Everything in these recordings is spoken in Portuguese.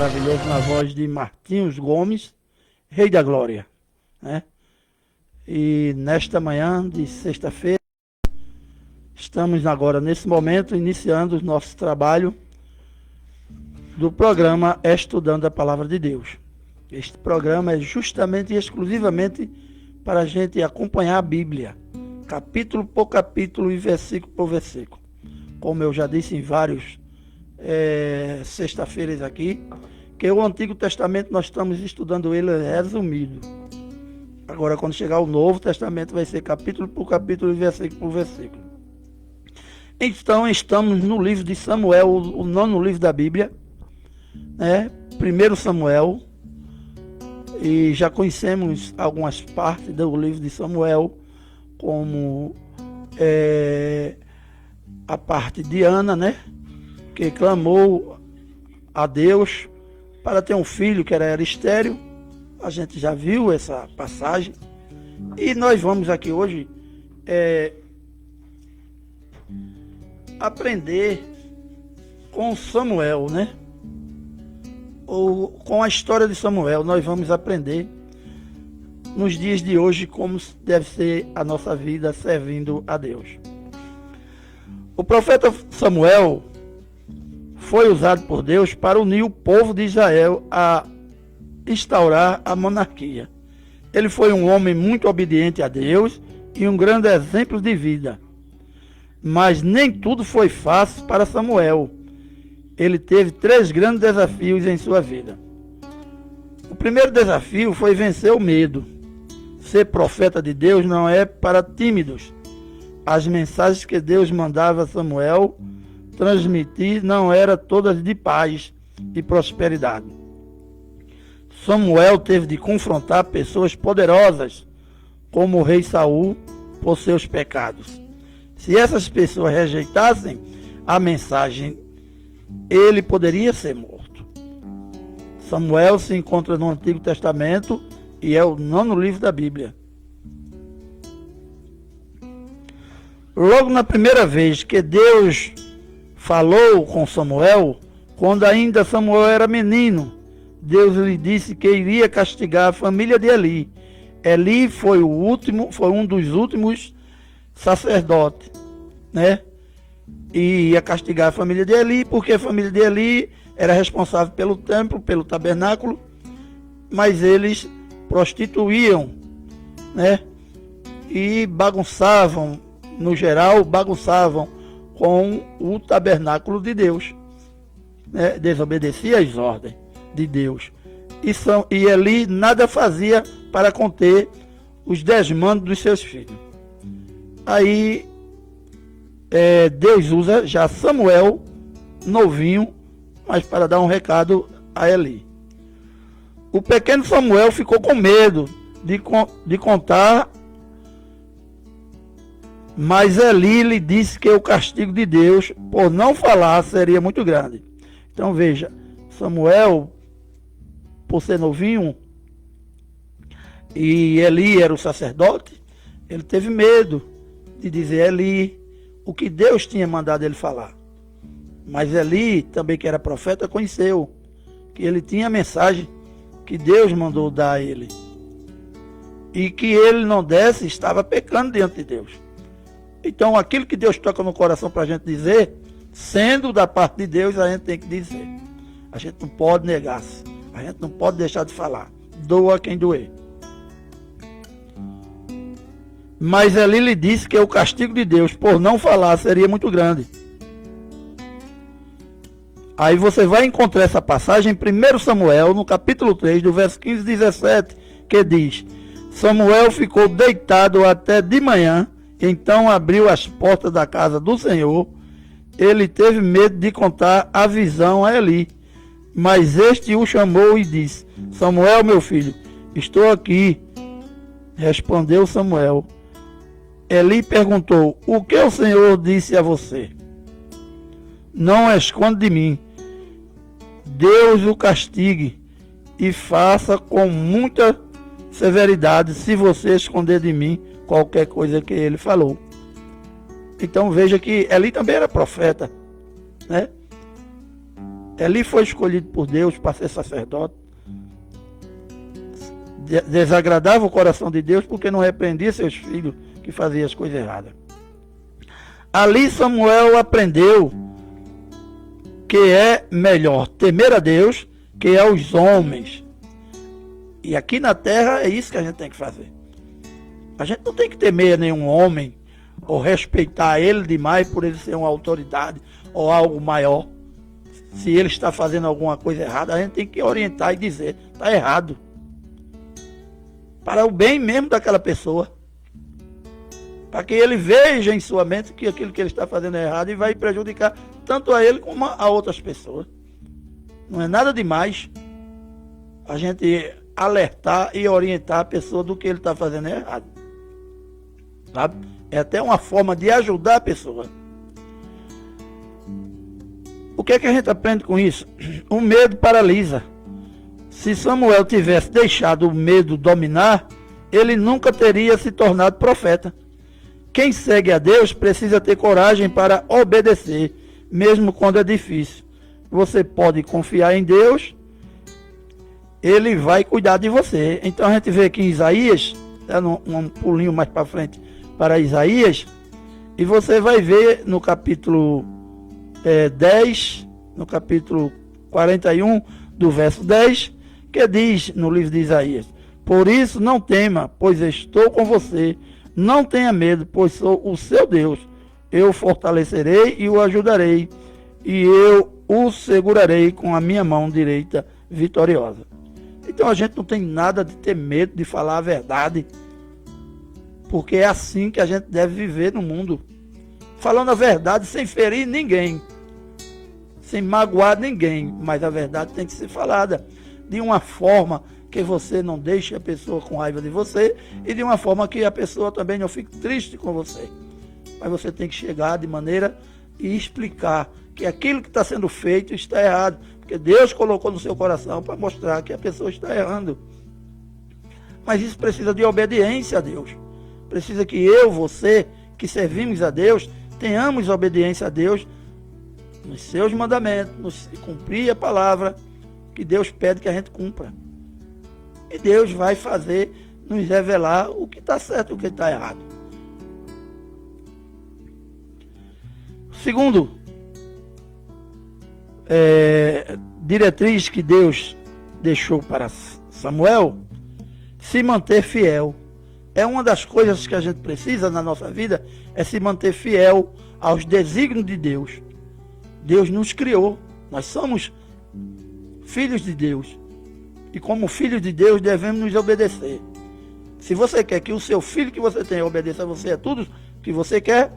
maravilhoso na voz de Martinhos Gomes, Rei da Glória, né? E nesta manhã de sexta-feira, estamos agora, nesse momento, iniciando o nosso trabalho do programa Estudando a Palavra de Deus. Este programa é justamente e exclusivamente para a gente acompanhar a Bíblia, capítulo por capítulo e versículo por versículo. Como eu já disse em vários sexta-feiras aqui, que o Antigo Testamento nós estamos estudando ele resumido. Agora, quando chegar o Novo Testamento, vai ser capítulo por capítulo e versículo por versículo. Então, estamos no livro de Samuel, o nono livro da Bíblia, né? 1 Samuel, e já conhecemos algumas partes do livro de Samuel, como a parte de Ana, né? Que clamou a Deus para ter um filho que era estéril. A gente já viu essa passagem. E nós vamos aqui hoje aprender com Samuel, né? Ou com a história de Samuel. Nós vamos aprender nos dias de hoje como deve ser a nossa vida servindo a Deus. O profeta Samuel foi usado por Deus para unir o povo de Israel a instaurar a monarquia. Ele foi um homem muito obediente a Deus e um grande exemplo de vida. Mas nem tudo foi fácil para Samuel. Ele teve 3 grandes desafios em sua vida. O primeiro desafio foi vencer o medo. Ser profeta de Deus não é para tímidos. As mensagens que Deus mandava a Samuel transmitir não eram todas de paz e prosperidade. Samuel teve de confrontar pessoas poderosas, como o rei Saul, por seus pecados. Se essas pessoas rejeitassem a mensagem, ele poderia ser morto. Samuel se encontra no Antigo Testamento e é o 9º livro da Bíblia. Logo na primeira vez que Deus falou com Samuel, quando ainda Samuel era menino, Deus lhe disse que iria castigar a família de Eli. Eli foi um dos últimos sacerdotes, né? E ia castigar a família de Eli, porque a família de Eli era responsável pelo templo, pelo tabernáculo, mas eles prostituíam, né? E bagunçavam, no geral, com o tabernáculo de Deus, né? Desobedecia às ordens de Deus. E Eli nada fazia para conter os desmandos dos seus filhos. Aí Deus usa já Samuel, novinho, mas para dar um recado a Eli. O pequeno Samuel ficou com medo de contar, mas Eli lhe disse que o castigo de Deus por não falar seria muito grande. Então veja, Samuel, por ser novinho, e Eli era o sacerdote, ele teve medo de dizer a Eli o que Deus tinha mandado ele falar. Mas Eli, também que era profeta, conheceu que ele tinha a mensagem que Deus mandou dar a ele. E que ele não desse, estava pecando diante de Deus. Então, aquilo que Deus toca no coração para a gente dizer, sendo da parte de Deus, a gente tem que dizer. A gente não pode negar-se. A gente não pode deixar de falar. Doa quem doer. Mas Eli lhe disse que o castigo de Deus por não falar seria muito grande. Aí você vai encontrar essa passagem em 1 Samuel, no capítulo 3, do verso 15 e 17, que diz: Samuel ficou deitado até de manhã, então abriu as portas da casa do Senhor. Ele teve medo de contar a visão a Eli, mas este o chamou e disse: Samuel, meu filho, estou aqui. Respondeu Samuel. Eli perguntou: o que o Senhor disse a você? Não esconde de mim. Deus o castigue e faça com muita severidade se você esconder de mim qualquer coisa que ele falou. Então veja que Eli também era profeta, né? Eli foi escolhido por Deus para ser sacerdote. Desagradava o coração de Deus porque não repreendia seus filhos que faziam as coisas erradas. Ali Samuel aprendeu que é melhor temer a Deus que aos homens. E aqui na terra é isso que a gente tem que fazer. A gente não tem que temer nenhum homem ou respeitar ele demais por ele ser uma autoridade ou algo maior. Se ele está fazendo alguma coisa errada, a gente tem que orientar e dizer, está errado. Para o bem mesmo daquela pessoa. Para que ele veja em sua mente que aquilo que ele está fazendo é errado e vai prejudicar tanto a ele como a outras pessoas. Não é nada demais a gente alertar e orientar a pessoa do que ele está fazendo é errado. Sabe? É até uma forma de ajudar a pessoa. O que é que a gente aprende com isso? O medo paralisa. Se Samuel tivesse deixado o medo dominar, ele nunca teria se tornado profeta. Quem segue a Deus precisa ter coragem para obedecer, mesmo quando é difícil. Você pode confiar em Deus, Ele vai cuidar de você. Então a gente vê aqui em Isaías, dando um pulinho mais para frente para Isaías, e você vai ver no capítulo 10, no capítulo 41, do verso 10, que diz no livro de Isaías: por isso não tema, pois estou com você. Não tenha medo, pois sou o seu Deus. Eu o fortalecerei e o ajudarei, e eu o segurarei com a minha mão direita vitoriosa. Então a gente não tem nada de ter medo de falar a verdade, porque é assim que a gente deve viver no mundo. Falando a verdade sem ferir ninguém, sem magoar ninguém, mas a verdade tem que ser falada de uma forma que você não deixe a pessoa com raiva de você e de uma forma que a pessoa também não fique triste com você. Mas você tem que chegar de maneira e explicar que aquilo que está sendo feito está errado, porque Deus colocou no seu coração para mostrar que a pessoa está errando. Mas isso precisa de obediência a Deus. Precisa que eu, você, que servimos a Deus, tenhamos obediência a Deus nos seus mandamentos, cumprir a palavra que Deus pede que a gente cumpra. E Deus vai fazer, nos revelar o que está certo e o que está errado. Segundo, diretriz que Deus deixou para Samuel, se manter fiel. É uma das coisas que a gente precisa na nossa vida, é se manter fiel aos desígnios de Deus. Deus nos criou, nós somos filhos de Deus. E como filhos de Deus devemos nos obedecer. Se você quer que o seu filho que você tem obedeça a você, é tudo que você quer,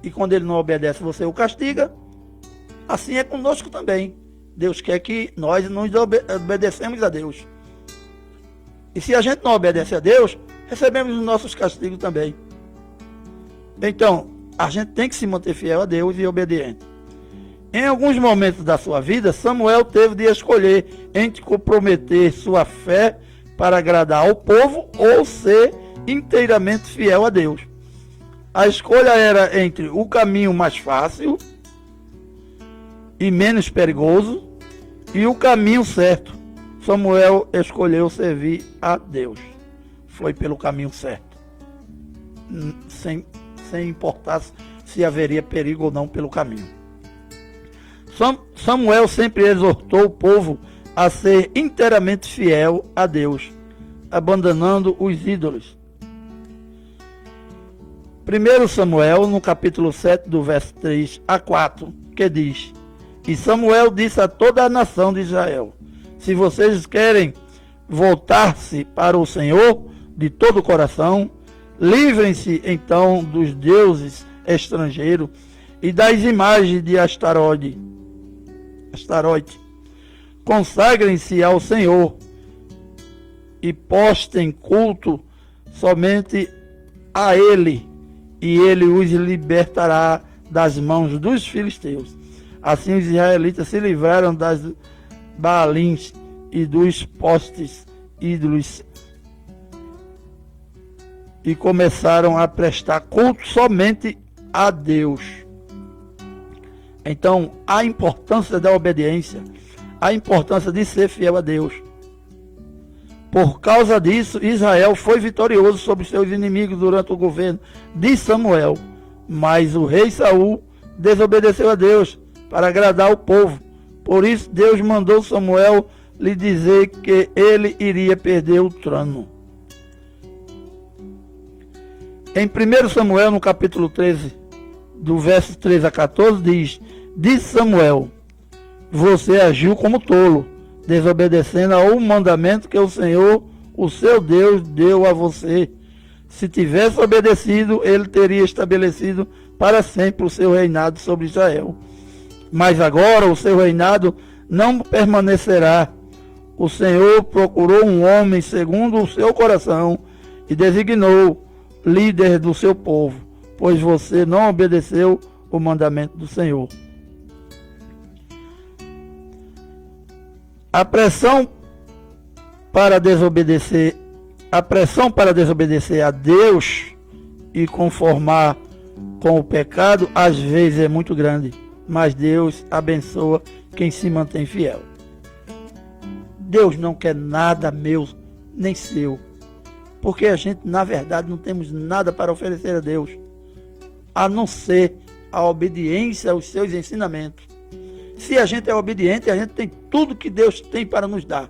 e quando ele não obedece você o castiga, assim é conosco também. Deus quer que nós nos obedecemos a Deus. E se a gente não obedece a Deus, recebemos os nossos castigos também. Então, a gente tem que se manter fiel a Deus e obediente. Em alguns momentos da sua vida, Samuel teve de escolher entre comprometer sua fé para agradar ao povo ou ser inteiramente fiel a Deus. A escolha era entre o caminho mais fácil e menos perigoso e o caminho certo. Samuel escolheu servir a Deus. Foi pelo caminho certo, sem importar se haveria perigo ou não pelo caminho. Samuel sempre exortou o povo a ser inteiramente fiel a Deus, abandonando os ídolos. 1 Samuel, no capítulo 7, do verso 3 a 4, que diz: e Samuel disse a toda a nação de Israel: se vocês querem voltar-se para o Senhor de todo o coração, livrem-se então dos deuses estrangeiros e das imagens de Astarote. Consagrem-se ao Senhor e postem culto somente a Ele, e Ele os libertará das mãos dos filisteus. Assim os israelitas se livraram das Baalins e dos postes ídolos e começaram a prestar culto somente a Deus. Então, a importância da obediência, a importância de ser fiel a Deus. Por causa disso, Israel foi vitorioso sobre seus inimigos durante o governo de Samuel. Mas o rei Saul desobedeceu a Deus para agradar o povo. Por isso, Deus mandou Samuel lhe dizer que ele iria perder o trono. Em 1 Samuel, no capítulo 13, do verso 13 a 14, diz: Disse Samuel: Você agiu como tolo, desobedecendo ao mandamento que o Senhor, o seu Deus, deu a você. Se tivesse obedecido, ele teria estabelecido para sempre o seu reinado sobre Israel. Mas agora o seu reinado não permanecerá. O Senhor procurou um homem segundo o seu coração e designou líder do seu povo, pois você não obedeceu o mandamento do Senhor. A pressão para desobedecer a Deus e conformar com o pecado às vezes é muito grande, mas Deus abençoa quem se mantém fiel. Deus não quer nada meu nem seu, porque a gente na verdade não temos nada para oferecer a Deus, a não ser a obediência aos seus ensinamentos. Se a gente é obediente, a gente tem tudo que Deus tem para nos dar,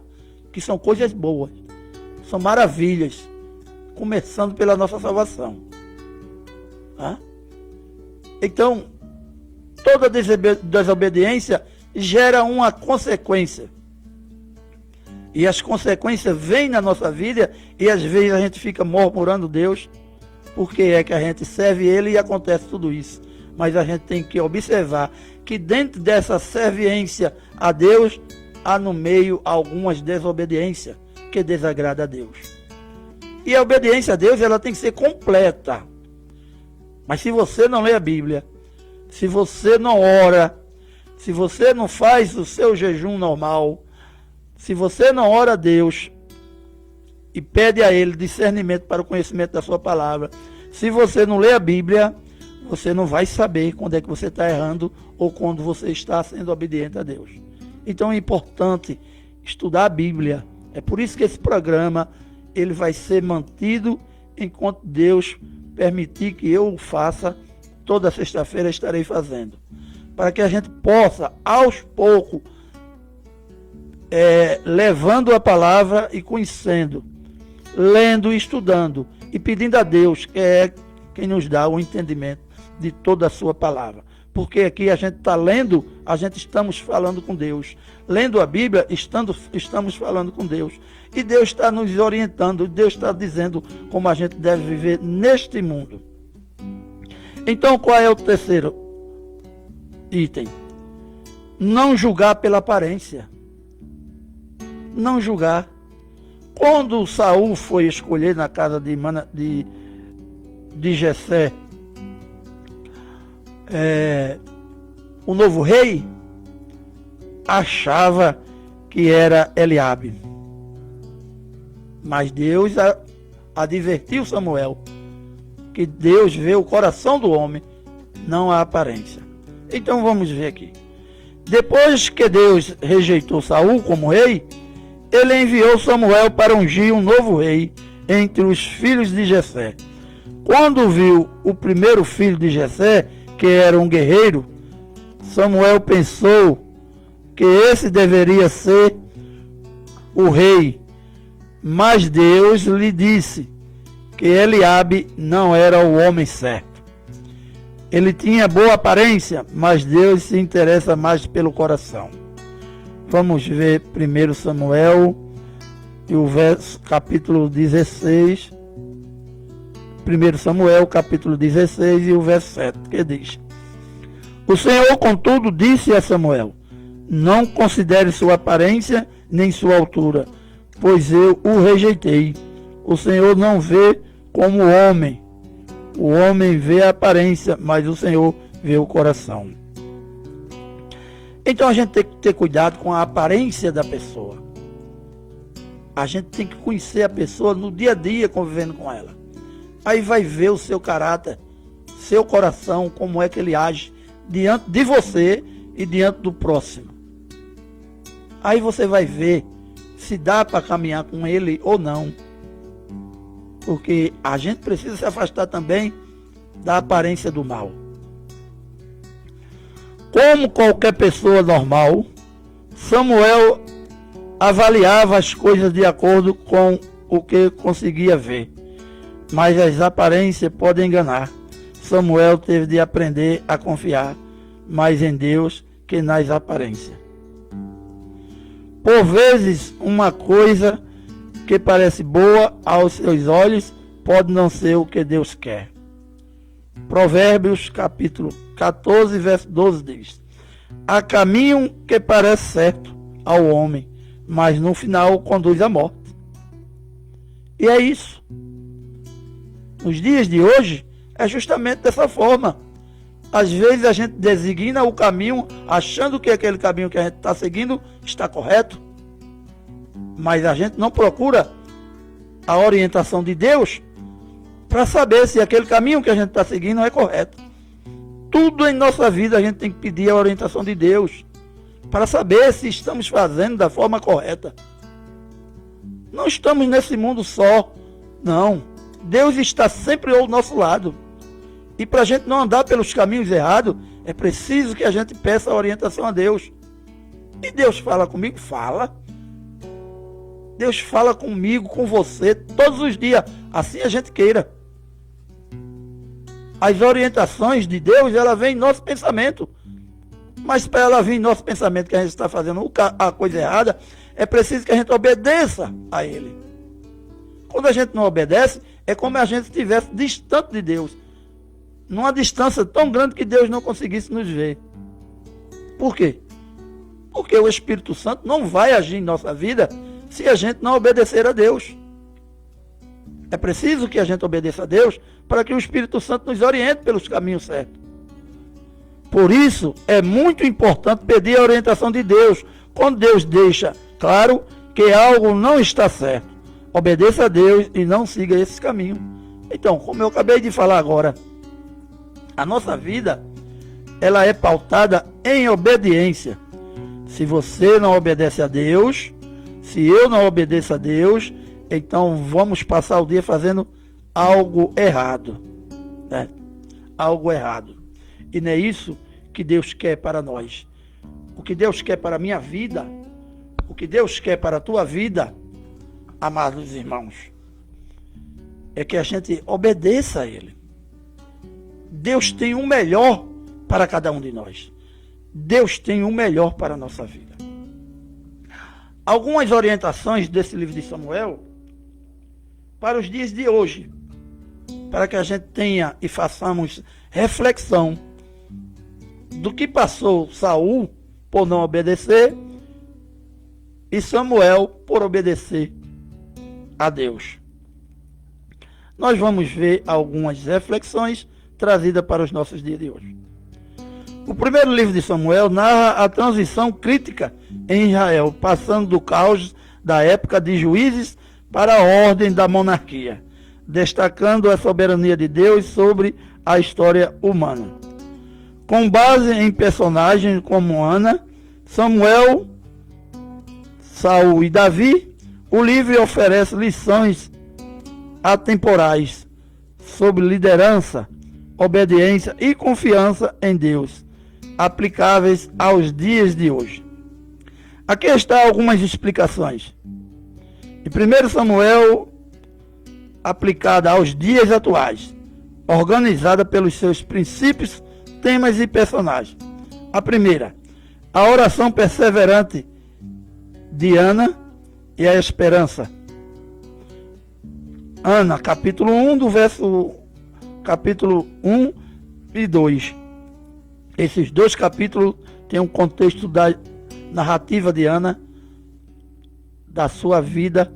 que são coisas boas, são maravilhas, começando pela nossa salvação. Então, toda desobediência gera uma consequência. E as consequências vêm na nossa vida e às vezes a gente fica murmurando Deus, porque é que a gente serve Ele e acontece tudo isso. Mas a gente tem que observar que dentro dessa serviência a Deus, há no meio algumas desobediências que desagrada a Deus. E a obediência a Deus, ela tem que ser completa. Mas se você não lê a Bíblia, se você não ora, se você não faz o seu jejum normal, se você não ora a Deus e pede a Ele discernimento para o conhecimento da sua palavra, se você não lê a Bíblia, você não vai saber quando é que você está errando ou quando você está sendo obediente a Deus. Então é importante estudar a Bíblia. É por isso que esse programa ele vai ser mantido enquanto Deus permitir que eu o faça. Toda sexta-feira estarei fazendo, para que a gente possa, aos poucos, levando a palavra e conhecendo, lendo e estudando e pedindo a Deus, que é quem nos dá o entendimento de toda a sua palavra. Porque aqui a gente está lendo, a gente estamos falando com Deus. Lendo a Bíblia, estamos falando com Deus. E Deus está nos orientando, Deus está dizendo como a gente deve viver neste mundo. Então, qual é o terceiro item? Não julgar pela aparência. Não julgar. Quando Saul foi escolher na casa de Jessé, o novo rei, achava que era Eliabe. Mas Deus advertiu Samuel que Deus vê o coração do homem, não a aparência. Então vamos ver aqui. Depois que Deus rejeitou Saul como rei, ele enviou Samuel para ungir um novo rei entre os filhos de Jessé. Quando viu o primeiro filho de Jessé, que era um guerreiro, Samuel pensou que esse deveria ser o rei. Mas Deus lhe disse que Eliabe não era o homem certo. Ele tinha boa aparência, mas Deus se interessa mais pelo coração. Vamos ver 1 Samuel, e o capítulo 16. 1 Samuel, capítulo 16 e o verso 7, que diz: O Senhor, contudo, disse a Samuel: Não considere sua aparência nem sua altura, pois eu o rejeitei. O Senhor não vê como o homem vê a aparência, mas o Senhor vê o coração. Então a gente tem que ter cuidado com a aparência da pessoa. A gente tem que conhecer a pessoa no dia a dia, convivendo com ela. Aí vai ver o seu caráter, seu coração, como é que ele age diante de você e diante do próximo. Aí você vai ver se dá para caminhar com ele ou não. Porque a gente precisa se afastar também da aparência do mal. Como qualquer pessoa normal, Samuel avaliava as coisas de acordo com o que conseguia ver. Mas as aparências podem enganar. Samuel teve de aprender a confiar mais em Deus que nas aparências. Por vezes, uma coisa que parece boa aos seus olhos pode não ser o que Deus quer. Provérbios capítulo 14, verso 12 diz: há caminho que parece certo ao homem, mas no final conduz à morte. E é isso. Nos dias de hoje, é justamente dessa forma. Às vezes a gente designa o caminho achando que aquele caminho que a gente está seguindo está correto, mas a gente não procura a orientação de Deus para saber se aquele caminho que a gente está seguindo é correto. Tudo em nossa vida a gente tem que pedir a orientação de Deus para saber se estamos fazendo da forma correta. Não estamos nesse mundo só, não. Deus está sempre ao nosso lado. E para a gente não andar pelos caminhos errados, é preciso que a gente peça a orientação a Deus. E Deus fala comigo? Fala. Deus fala comigo, com você, todos os dias, assim a gente queira. As orientações de Deus, ela vem em nosso pensamento. Mas para ela vir em nosso pensamento que a gente está fazendo a coisa errada, é preciso que a gente obedeça a Ele. Quando a gente não obedece, é como se a gente estivesse distante de Deus. Numa distância tão grande que Deus não conseguisse nos ver. Por quê? Porque o Espírito Santo não vai agir em nossa vida se a gente não obedecer a Deus. É preciso que a gente obedeça a Deus para que o Espírito Santo nos oriente pelos caminhos certos. Por isso, é muito importante pedir a orientação de Deus. Quando Deus deixa claro que algo não está certo, obedeça a Deus e não siga esse caminho. Então, como eu acabei de falar agora, a nossa vida, ela é pautada em obediência. Se você não obedece a Deus, se eu não obedeço a Deus, então vamos passar o dia fazendo algo errado, né? Algo errado. E não é isso que Deus quer para nós. O que Deus quer para a minha vida, o que Deus quer para a tua vida, amados irmãos, é que a gente obedeça a Ele. Deus tem o melhor para cada um de nós. Deus tem o melhor para a nossa vida. Algumas orientações desse livro de Samuel para os dias de hoje, para que a gente tenha e façamos reflexão do que passou Saul por não obedecer e Samuel por obedecer a Deus. Nós vamos ver algumas reflexões trazidas para os nossos dias de hoje. O primeiro livro de Samuel narra a transição crítica em Israel, passando do caos da época de juízes para a ordem da monarquia, destacando a soberania de Deus sobre a história humana. Com base em personagens como Ana, Samuel, Saul e Davi, o livro oferece lições atemporais sobre liderança, obediência e confiança em Deus, aplicáveis aos dias de hoje. Aqui estão algumas explicações. Em 1 Samuel, aplicada aos dias atuais, organizada pelos seus princípios, temas e personagens. A primeira, a oração perseverante de Ana e a esperança. Ana, capítulo 1, do verso capítulo 1 e 2. Esses dois capítulos têm um contexto da narrativa de Ana, da sua vida,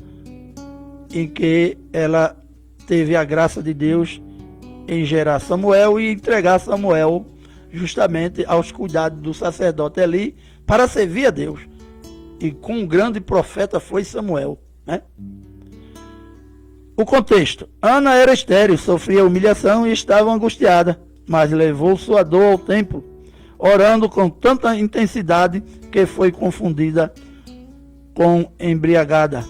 em que ela teve a graça de Deus em gerar Samuel e entregar Samuel justamente aos cuidados do sacerdote Eli para servir a Deus. E com um grande profeta foi Samuel, né? O contexto. Ana era estéril, sofria humilhação e estava angustiada, mas levou sua dor ao templo, orando com tanta intensidade que foi confundida com embriagada.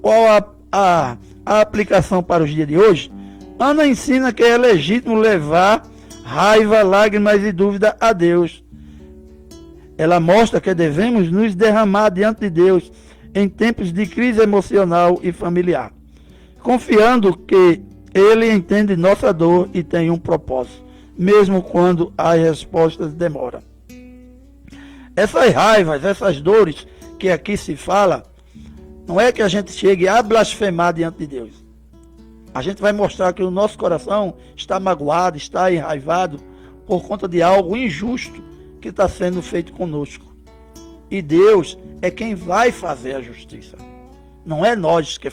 Qual a aplicação para os dias de hoje? Ana ensina que é legítimo levar raiva, lágrimas e dúvida a Deus. Ela mostra que devemos nos derramar diante de Deus em tempos de crise emocional e familiar, confiando que Ele entende nossa dor e tem um propósito, mesmo quando as respostas demoram. Essas raivas, essas dores que aqui se fala, não é que a gente chegue a blasfemar diante de Deus. A gente vai mostrar que o nosso coração está magoado, está enraivado por conta de algo injusto que está sendo feito conosco. E Deus é quem vai fazer a justiça. Não é nós que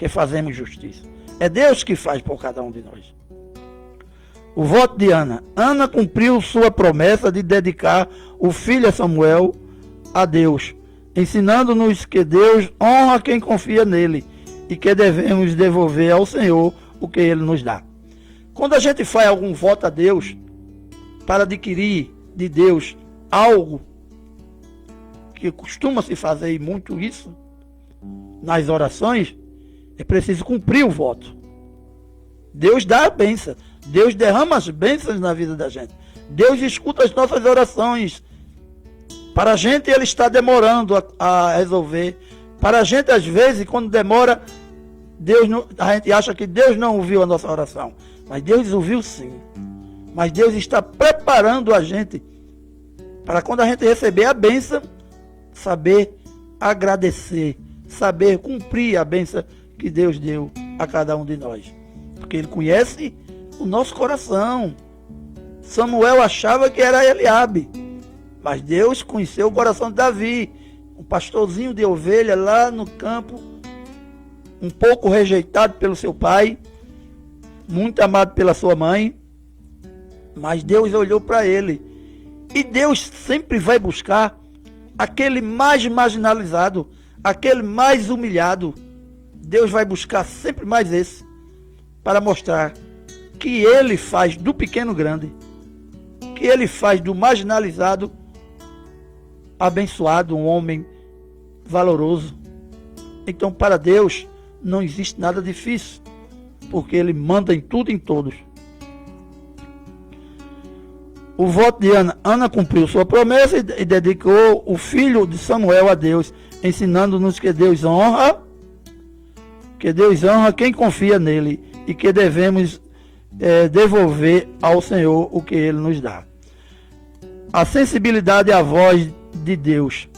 fazemos justiça. É Deus que faz por cada um de nós. O voto de Ana. Ana cumpriu sua promessa de dedicar o filho Samuel a Deus, ensinando-nos que Deus honra quem confia nele e que devemos devolver ao Senhor o que Ele nos dá. Quando a gente faz algum voto a Deus, para adquirir de Deus algo, que costuma se fazer muito isso, nas orações, é preciso cumprir o voto. Deus dá a bênção, Deus derrama as bênçãos na vida da gente. Deus escuta as nossas orações. Para a gente Ele está demorando a resolver. Para a gente, às vezes, quando demora, a gente acha que Deus não ouviu a nossa oração. Mas Deus ouviu sim. Mas Deus está preparando a gente para quando a gente receber a bênção, saber agradecer, saber cumprir a bênção que Deus deu a cada um de nós. Porque Ele conhece o nosso coração. Samuel achava que era Eliabe, mas Deus conheceu o coração de Davi, um pastorzinho de ovelha lá no campo, um pouco rejeitado pelo seu pai, muito amado pela sua mãe, mas Deus olhou para ele. E Deus sempre vai buscar aquele mais marginalizado, aquele mais humilhado. Deus vai buscar sempre mais esse, para mostrar que Ele faz do pequeno grande, que Ele faz do marginalizado abençoado, um homem valoroso. Então, para Deus não existe nada difícil, porque Ele manda em tudo e em todos. O voto de Ana. Ana cumpriu sua promessa e dedicou o filho de Samuel a Deus, ensinando-nos que Deus honra quem confia nele e que devemos devolver ao Senhor o que Ele nos dá. A sensibilidade à voz de Deus.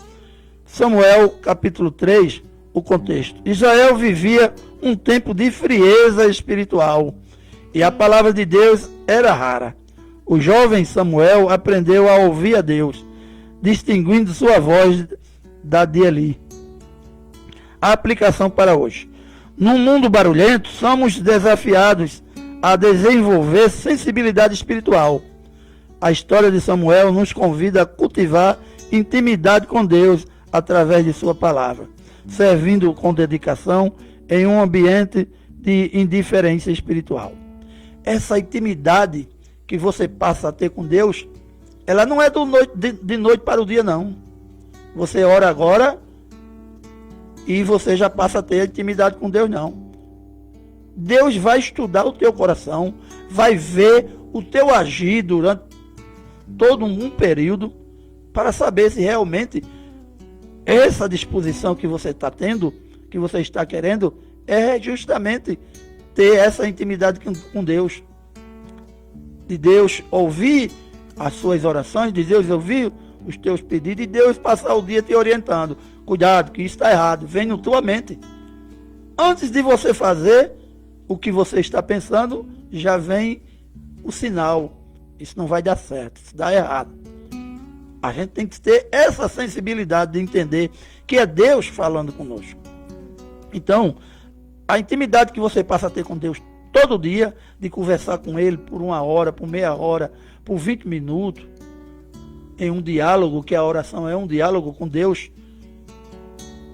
Samuel, capítulo 3, o contexto. Israel vivia um tempo de frieza espiritual e a palavra de Deus era rara. O jovem Samuel aprendeu a ouvir a Deus, distinguindo sua voz da de Eli. A aplicação para hoje. Num mundo barulhento, somos desafiados a desenvolver sensibilidade espiritual. A história de Samuel nos convida a cultivar intimidade com Deus através de sua palavra, servindo com dedicação em um ambiente de indiferença espiritual. Essa intimidade que você passa a ter com Deus, ela não é de noite para o dia, não. Você ora agora e você já passa a ter intimidade com Deus, não. Deus vai estudar o teu coração, vai ver o teu agir durante todo um período, para saber se realmente essa disposição que você está tendo, que você está querendo, é justamente ter essa intimidade com Deus. De Deus ouvir as suas orações, de Deus ouvir os teus pedidos, e Deus passar o dia te orientando. Cuidado, que isso está errado. Vem na tua mente. Antes de você fazer o que você está pensando, já vem o sinal. Isso não vai dar certo, isso dá errado. A gente tem que ter essa sensibilidade de entender que é Deus falando conosco. Então, a intimidade que você passa a ter com Deus todo dia, de conversar com Ele por 1 hora, por meia hora, por 20 minutos, em um diálogo, que a oração é um diálogo com Deus,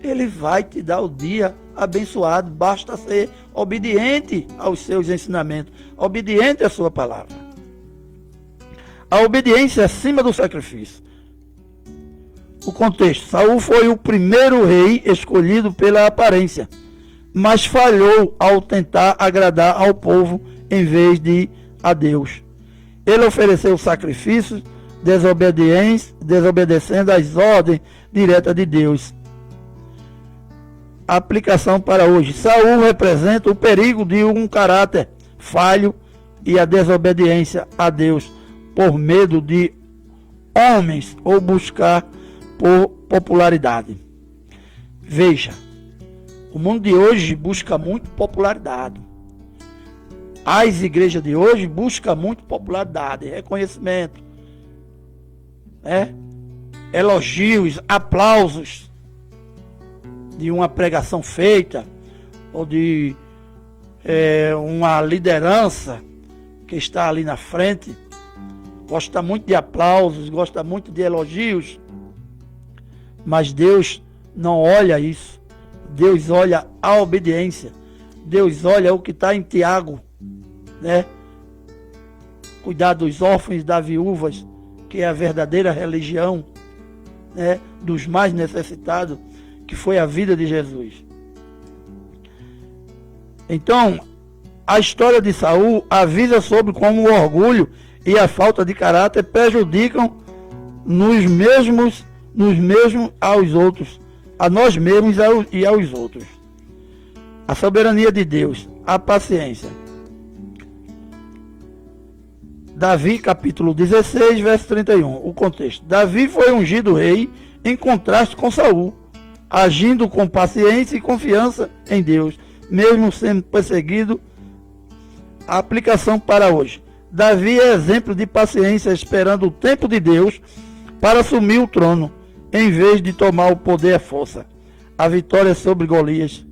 Ele vai te dar o dia abençoado. Basta ser obediente aos seus ensinamentos, obediente à sua palavra. A obediência acima do sacrifício. O contexto: Saul foi o primeiro rei escolhido pela aparência, mas falhou ao tentar agradar ao povo em vez de a Deus. Ele ofereceu sacrifícios, desobedecendo às ordens diretas de Deus. A aplicação para hoje: Saul representa o perigo de um caráter falho e a desobediência a Deus por medo de homens ou buscar por popularidade. Veja, o mundo de hoje busca muito popularidade. As igrejas de hoje buscam muito popularidade, reconhecimento, elogios, aplausos de uma pregação feita ou de uma liderança que está ali na frente. Gosta muito de aplausos, gosta muito de elogios, mas Deus não olha isso. Deus olha a obediência. Deus olha o que está em Tiago, Cuidar dos órfãos e das viúvas, que é a verdadeira religião, dos mais necessitados, que foi a vida de Jesus. Então, a história de Saul avisa sobre como o orgulho e a falta de caráter prejudicam nos mesmos aos outros, a nós mesmos e aos outros. A soberania de Deus, a paciência. Davi, capítulo 16, verso 31. O contexto: Davi foi ungido rei em contraste com Saul, agindo com paciência e confiança em Deus, mesmo sendo perseguido. A aplicação para hoje: Davi é exemplo de paciência, esperando o tempo de Deus para assumir o trono, em vez de tomar o poder à força. A vitória sobre Golias.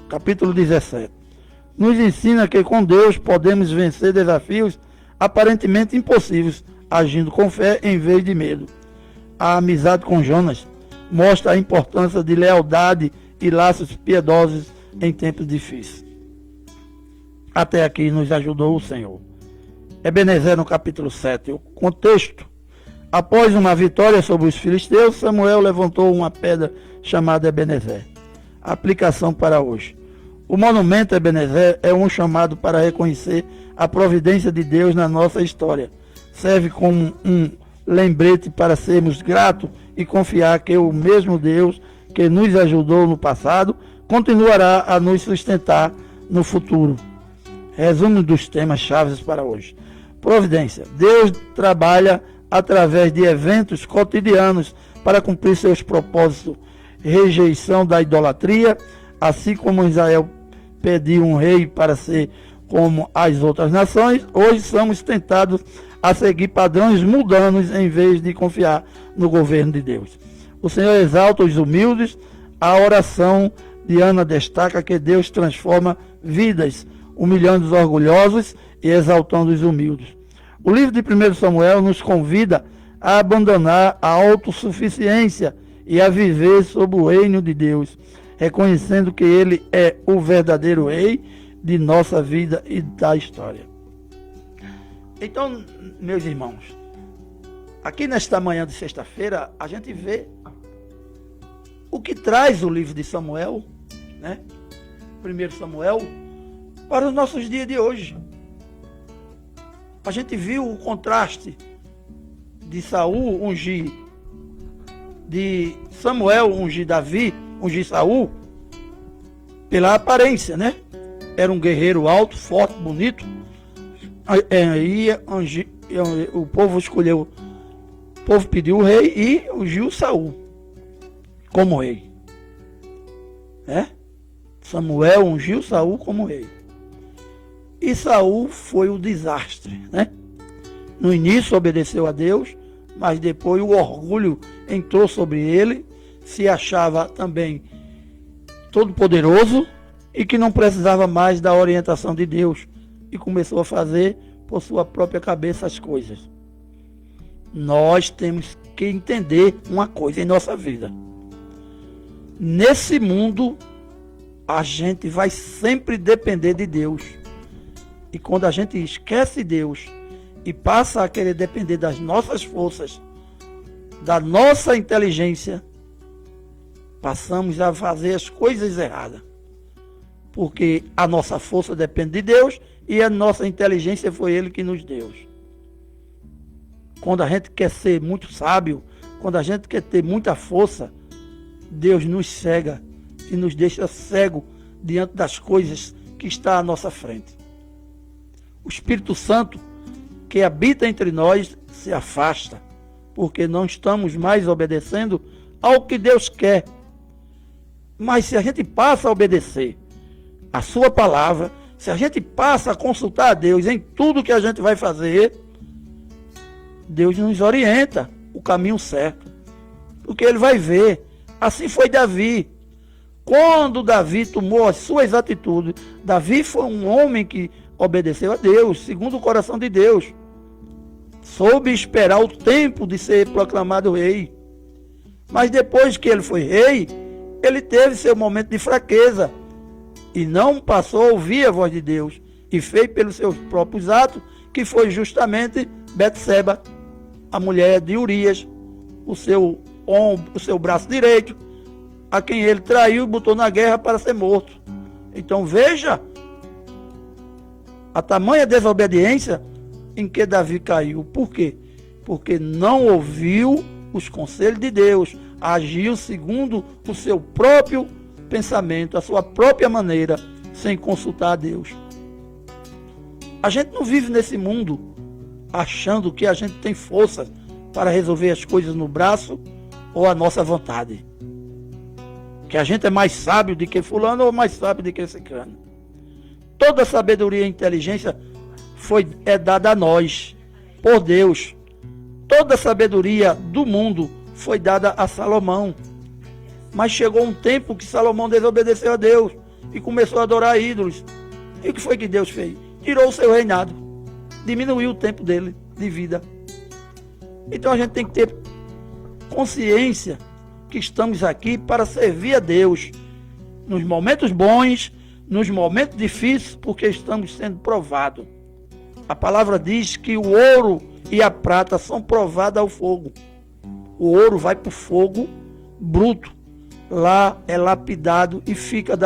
Capítulo 17. Nos ensina que com Deus podemos vencer desafios aparentemente impossíveis, agindo com fé em vez de medo. A amizade com Jonas mostra a importância de lealdade e laços piedosos em tempos difíceis. Até aqui nos ajudou o Senhor. Ebenezer, no capítulo 7. O contexto: após uma vitória sobre os filisteus, Samuel levantou uma pedra chamada Ebenezer. A aplicação para hoje: o monumento Ebenezer é um chamado para reconhecer a providência de Deus na nossa história. Serve como um lembrete para sermos gratos e confiar que o mesmo Deus que nos ajudou no passado continuará a nos sustentar no futuro. Resumo dos temas chaves para hoje. Providência: Deus trabalha através de eventos cotidianos para cumprir seus propósitos. Rejeição da idolatria: assim como Israel pediu um rei para ser como as outras nações, hoje somos tentados a seguir padrões mundanos em vez de confiar no governo de Deus. O Senhor exalta os humildes. A oração de Ana destaca que Deus transforma vidas, humilhando os orgulhosos e exaltando os humildes. O livro de 1 Samuel nos convida a abandonar a autossuficiência e a viver sob o reino de Deus, reconhecendo que Ele é o verdadeiro rei de nossa vida e da história. Então, meus irmãos, aqui nesta manhã de sexta-feira, a gente vê o que traz o livro de Samuel, 1 Samuel, para os nossos dias de hoje. A gente viu o contraste de Saul ungir, de Samuel ungir Davi, ungir Saul, pela aparência, Era um guerreiro alto, forte, bonito. O povo escolheu, o povo pediu o rei e ungiu Saul como rei. Samuel ungiu Saul como rei. E Saul foi o desastre, No início obedeceu a Deus, mas depois o orgulho entrou sobre ele, se achava também todo poderoso e que não precisava mais da orientação de Deus e começou a fazer por sua própria cabeça as coisas. Nós temos que entender uma coisa em nossa vida. Nesse mundo, a gente vai sempre depender de Deus. E quando a gente esquece Deus e passa a querer depender das nossas forças, da nossa inteligência, passamos a fazer as coisas erradas. Porque a nossa força depende de Deus e a nossa inteligência foi Ele que nos deu. Quando a gente quer ser muito sábio, quando a gente quer ter muita força, Deus nos cega e nos deixa cego diante das coisas que está à nossa frente. O Espírito Santo que habita entre nós se afasta, porque não estamos mais obedecendo ao que Deus quer. Mas se a gente passa a obedecer a sua palavra, se a gente passa a consultar a Deus em tudo que a gente vai fazer, Deus nos orienta o caminho certo, porque Ele vai ver. Assim foi Davi. Quando Davi tomou as suas atitudes, Davi foi um homem que obedeceu a Deus, segundo o coração de Deus. Soube esperar o tempo de ser proclamado rei. Mas depois que ele foi rei, ele teve seu momento de fraqueza e não passou a ouvir a voz de Deus e fez pelos seus próprios atos, que foi justamente Betseba, a mulher de Urias, o seu braço direito, a quem ele traiu e botou na guerra para ser morto. Então veja a tamanha desobediência em que Davi caiu. Por quê? Porque não ouviu os conselhos de Deus, agiu segundo o seu próprio pensamento, a sua própria maneira, sem consultar a Deus. A gente não vive nesse mundo achando que a gente tem força para resolver as coisas no braço ou a nossa vontade. Que a gente é mais sábio do que fulano ou mais sábio do que ciclano. Toda sabedoria e inteligência é dada a nós, por Deus. Toda a sabedoria do mundo foi dada a Salomão. Mas chegou um tempo que Salomão desobedeceu a Deus e começou a adorar ídolos. E o que foi que Deus fez? Tirou o seu reinado. Diminuiu o tempo dele de vida. Então a gente tem que ter consciência que estamos aqui para servir a Deus. Nos momentos bons, nos momentos difíceis, porque estamos sendo provados. A palavra diz que o ouro e a prata são provados ao fogo. O ouro vai para o fogo bruto. Lá é lapidado e fica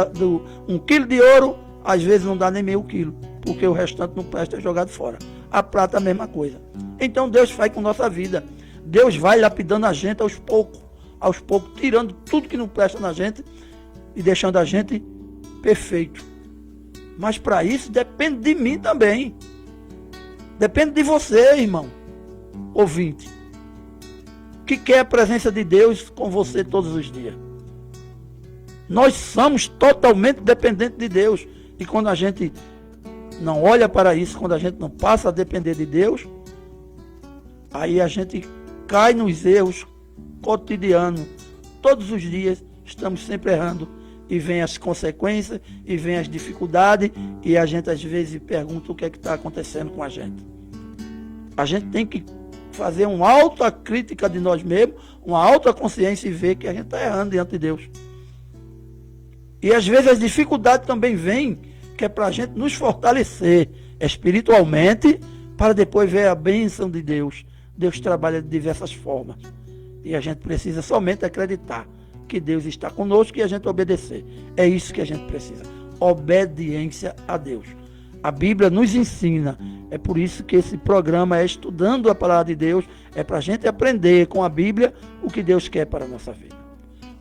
1 quilo de ouro, às vezes não dá nem meio quilo, porque o restante não presta, é jogado fora. A prata é a mesma coisa. Então Deus faz com nossa vida. Deus vai lapidando a gente aos poucos, tirando tudo que não presta na gente e deixando a gente perfeito. Mas para isso depende de mim também. Depende de você, irmão, ouvinte, que quer a presença de Deus com você todos os dias. Nós somos totalmente dependentes de Deus. E quando a gente não olha para isso, quando a gente não passa a depender de Deus, aí a gente cai nos erros cotidianos. Todos os dias estamos sempre errando. E vem as consequências, e vem as dificuldades, e a gente às vezes pergunta o que é que está acontecendo com a gente. A gente tem que fazer uma autocrítica de nós mesmos, uma autoconsciência e ver que a gente está errando diante de Deus. E às vezes as dificuldades também vêm, que é para a gente nos fortalecer espiritualmente, para depois ver a bênção de Deus. Deus trabalha de diversas formas. E a gente precisa somente acreditar que Deus está conosco e a gente obedecer. É isso que a gente precisa. Obediência a Deus. A Bíblia nos ensina. É por isso que esse programa é Estudando a Palavra de Deus. É para a gente aprender com a Bíblia o que Deus quer para a nossa vida.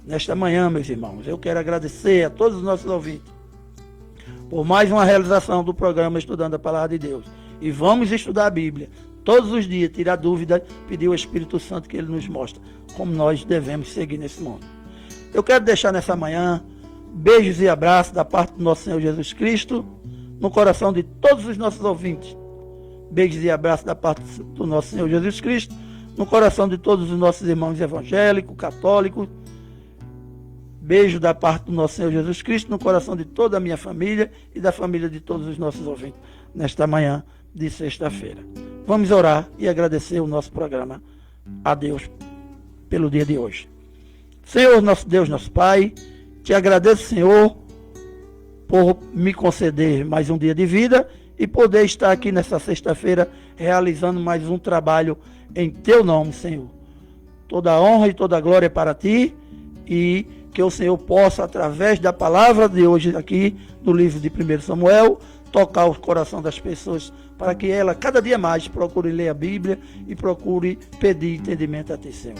Nesta manhã, meus irmãos, eu quero agradecer a todos os nossos ouvintes por mais uma realização do programa Estudando a Palavra de Deus. E vamos estudar a Bíblia todos os dias, tirar dúvidas, pedir ao Espírito Santo que Ele nos mostre como nós devemos seguir nesse mundo. Eu quero deixar nessa manhã beijos e abraços da parte do nosso Senhor Jesus Cristo no coração de todos os nossos ouvintes. Beijos e abraços da parte do nosso Senhor Jesus Cristo no coração de todos os nossos irmãos evangélicos, católicos. Beijo da parte do nosso Senhor Jesus Cristo no coração de toda a minha família e da família de todos os nossos ouvintes nesta manhã de sexta-feira. Vamos orar e agradecer o nosso programa a Deus pelo dia de hoje. Senhor, nosso Deus, nosso Pai, te agradeço, Senhor, por me conceder mais um dia de vida e poder estar aqui nessa sexta-feira realizando mais um trabalho em teu nome, Senhor. Toda a honra e toda a glória para ti, e que o Senhor possa, através da palavra de hoje aqui, do livro de 1 Samuel, tocar o coração das pessoas, para que ela cada dia mais procure ler a Bíblia e procure pedir entendimento a ti, Senhor.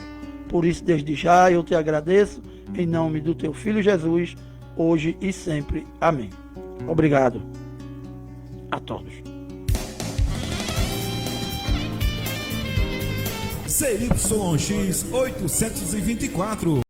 Por isso, desde já, eu te agradeço, em nome do teu Filho Jesus, hoje e sempre. Amém. Obrigado a todos. ZYX 824